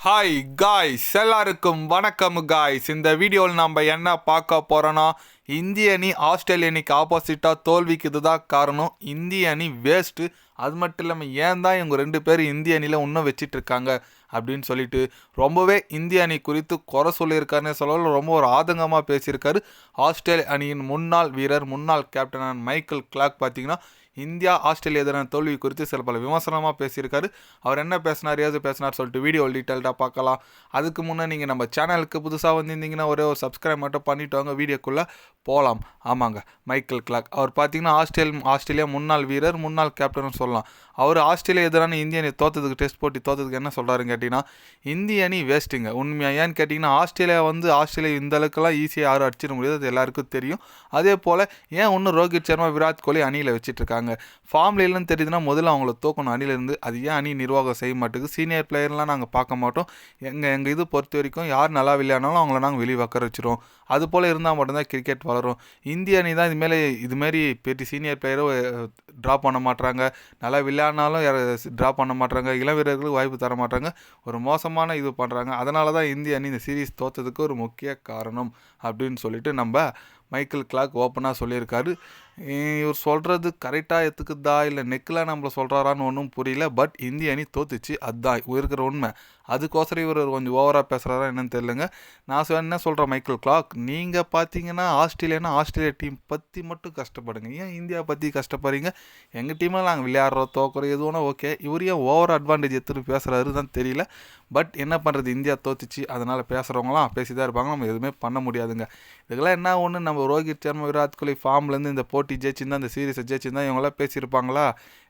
Hi guys, எல்லாருக்கும் வணக்கம் guys. இந்த வீடியோவில் நம்ம என்ன பார்க்க போகிறோன்னா, இந்திய அணி ஆஸ்திரேலிய அணிக்கு ஆப்போசிட்டாக தோல்விக்கு இதுதான் காரணம். இந்திய அணி வேஸ்ட்டு. அது மட்டும் இல்லாமல் ஏன் தான் இவங்க 2 பேர் இந்திய அணியில் இன்னும் வச்சிட்டு இருக்காங்க அப்படின்னு சொல்லிட்டு ரொம்பவே இந்திய அணி குறித்து குறை சொல்லியிருக்காருன்னு சொல்லல, ரொம்ப ஒரு ஆதங்கமாக பேசியிருக்காரு. ஆஸ்திரேலிய அணியின் முன்னாள் வீரர், முன்னாள் கேப்டனான மைக்கேல் கிளார்க் பார்த்தீங்கன்னா இந்தியா ஆஸ்திரேலியா எதிரான தோல்வி குறித்து சில பல விமர்சனமாக பேசியிருக்காரு. அவர் என்ன பேசினார், ஏது பேசினார் சொல்லிட்டு வீடியோ டீட்டெயில்டாக பார்க்கலாம். அதுக்கு முன்னே நீங்கள் நம்ம சேனலுக்கு புதுசாக வந்திருந்தீங்கன்னா ஒரே ஒரு சப்ஸ்கிரைப் மட்டும் பண்ணிட்டு வாங்க, வீடியோக்குள்ளே போகலாம். ஆமாங்க, மைக்கேல் கிளார்க் அவர் பார்த்தீங்கன்னா ஆஸ்திரேலியா முன்னாள் வீரர், முன்னாள் கேப்டன் சொல்லலாம். அவர் ஆஸ்திரேலியா எதிரான இந்திய அணி தோற்றதுக்கு, டெஸ்ட் போட்டி தோற்றதுக்கு என்ன சொல்கிறாருன்னு கேட்டிங்கன்னா, இந்திய அணி வேஸ்ட்டுங்க. உண்மையாக ஏன்னு கேட்டிங்கன்னா, ஆஸ்திரேலியா இந்த அளவுக்குலாம் ஈஸியாக யாரும் அடிச்சிட முடியாது, அது எல்லாருக்கும் தெரியும். அதே போல் ஏன் இன்னும் ரோஹித் சர்மா, விராட் கோலி அணியில் வச்சுட்ருக்காங்க, ஃபார்மில் இல்லைன்னு தெரியுதுன்னா முதல்ல அவங்கள தூக்கணும் அணியிலேருந்து. அது ஏன் அணி நிர்வாகம் செய்ய மாட்டேங்குது? சீனியர் பிளேயர்லாம் நாங்கள் பார்க்க மாட்டோம். எங்கள் இது பொறுத்த வரைக்கும் யார் நல்லா விளையாடினாலும் அவங்கள நாங்கள் வெளியே உட்கார வச்சுருவோம். அது போல் இருந்தால் மட்டும்தான் கிரிக்கெட் வளரும். இந்திய அணி தான் இதுமாரி பெரிய சீனியர் பிளேயரும் ட்ரா பண்ண மாட்டாங்க, நல்லா விளையாடினாலும் ட்ரா பண்ண மாட்டாங்க, இளம் வீரர்களுக்கு வாய்ப்பு தர மாட்டாங்க, ஒரு மோசமான இது பண்ணுறாங்க. அதனால தான் இந்திய அணி இந்த சீரீஸ் தோற்றதுக்கு ஒரு முக்கிய காரணம் அப்படின்னு சொல்லிட்டு நம்ம மைக்கேல் கிளார்க் ஓப்பனாக சொல்லியிருக்காரு. இவர் சொல்கிறது கரெக்டாக எடுத்துக்குதா இல்லை நெக்கில் நம்மளை சொல்கிறாரான்னு ஒன்றும் புரியல. பட் இந்திய அணி தோத்துச்சு, அதுதான் இருக்கிற உண்மை. அதுக்கோசரம் இவர் கொஞ்சம் ஓவராக பேசுகிறாரா என்னன்னு தெரியலங்க. நான் என்ன சொல்கிறேன், மைக்கேல் கிளார்க் நீங்கள் பார்த்தீங்கன்னா ஆஸ்திரேலியா டீம் பற்றி மட்டும் கஷ்டப்படுங்க, ஏன் இந்தியா பற்றி கஷ்டப்படுறீங்க? எங்கள் டீமில் நாங்கள் விளையாடுறோம், தோக்குறோம், எது வேணால் ஓகே. இவர் ஏன் ஓவர் அட்வான்டேஜ் எடுத்துகிட்டு பேசுகிறாரு தான் தெரியல. பட் என்ன பண்ணுறது, இந்தியா தோத்துச்சு, அதனால் பேசுகிறவங்களாம் பேசி தான் இருப்பாங்க, நம்ம எதுவுமே பண்ண முடியாதுங்க. இதுக்கெல்லாம் என்ன ஒன்று, நம்ம ரோஹித் சர்மா, விராட் கோலி ஃபார்ம்லேருந்து இந்த போட்டி ஜெயிச்சிருந்தா, இந்த சீரீஸை ஜெயிச்சிருந்தா இவங்களாம் பேசியிருப்பாங்களா?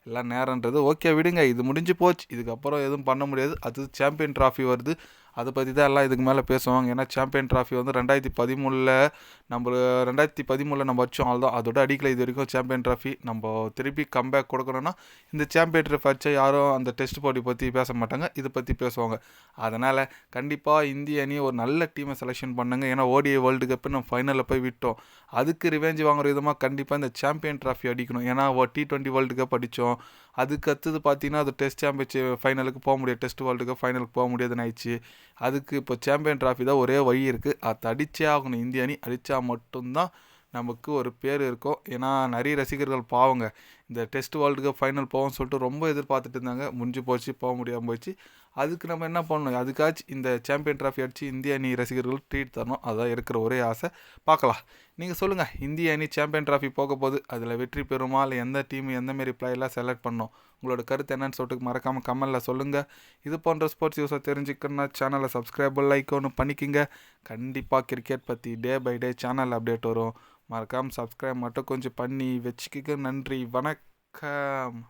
எல்லாம் நேரன்றது ஓகே, விடுங்க, இது முடிஞ்சு போச்சு, இதுக்கப்புறம் எதுவும் பண்ண முடியாது. அது சாம்பியன் ட்ராஃபி வருது, அதை பற்றி தான் எல்லாம் இதுக்கு மேலே பேசுவாங்க. ஏன்னா சாம்பியன் ட்ராஃபி வந்து 2013 நம்ம வச்சோம், அவ்வளோதான், அதோட அடிக்கலை இது வரைக்கும் சாம்பியன் ட்ராஃபி. நம்ம திருப்பி கம்பேக் கொடுக்கணும்னா இந்த சாம்பியன் ட்ராஃபி வச்சா யாரும் அந்த டெஸ்ட் போட்டி பற்றி பேச மாட்டாங்க, இதை பற்றி பேசுவாங்க. அதனால் கண்டிப்பாக இந்திய அணி ஒரு நல்ல டீமை செலெக்ஷன் பண்ணுங்க. ஏன்னா ODI வேர்ல்டு கப்பு நம்ம ஃபைனலில் போய் விட்டோம், அதுக்கு ரிவெஞ்ச் வாங்குற விதமாக கண்டிப்பாக இந்த சாம்பியன் ட்ராஃபி அடிக்கணும். ஏன்னா T20 வேர்ல்டு கப் அடித்தோம், அதுக்கு அடுத்தது பார்த்தீங்கன்னா அது டெஸ்ட் சாம்பியன்ஷிப் ஃபைனலுக்கு போக முடியாது, டெஸ்ட் வேர்ல்டு கப் ஃபைனலுக்கு போக முடியாதுன்னு ஆயிடுச்சு. அதுக்கு இப்போ சாம்பியன் ட்ராஃபி தான் ஒரே வழி இருக்குது, அதை அடித்தே ஆகணும். இந்திய அணி அடித்தா மட்டும்தான் நமக்கு ஒரு பேர் இருக்கும். ஏன்னா நிறைய ரசிகர்கள் பாவங்க, இந்த டெஸ்ட் வேர்ல்டு கப் ஃபைனல் போவோம்னு சொல்லிட்டு ரொம்ப எதிர்பார்த்துட்டு இருந்தாங்க, முடிஞ்சு போச்சு, போக முடியாமல் போச்சு. அதுக்கு நம்ம என்ன பண்ணணும், அதுக்காச்சும் இந்த சாம்பியன் ட்ராஃபி அடித்து இந்திய அணி ரசிகர்கள் ட்ரீட் தரணும், அதான் இருக்கிற ஒரே ஆசை. பார்க்கலாம், நீங்கள் சொல்லுங்கள், இந்திய அணி சாம்பியன் ட்ராஃபி போக போகுது, அதில் வெற்றி பெறுமா, இல்லை எந்த டீம் எந்தமாரி பிளேயர்லாம் செலக்ட் பண்ணணும், உங்களோட கருத்து என்னன்னு சொல்லிட்டு மறக்காமல் கமெண்டில் சொல்லுங்கள். இது போன்ற ஸ்போர்ட்ஸ் நியூஸை தெரிஞ்சுக்கணுன்னா சேனலை சப்ஸ்கிரைப் லைக் ஒன்று பண்ணிக்கிங்க. கண்டிப்பாக கிரிக்கெட் பற்றி day by day channel update வரும், மறக்காமல் சப்ஸ்கிரைப் மட்டும் கொஞ்சம் பண்ணி வச்சுக்கிங்க. நன்றி, வணக்கம்.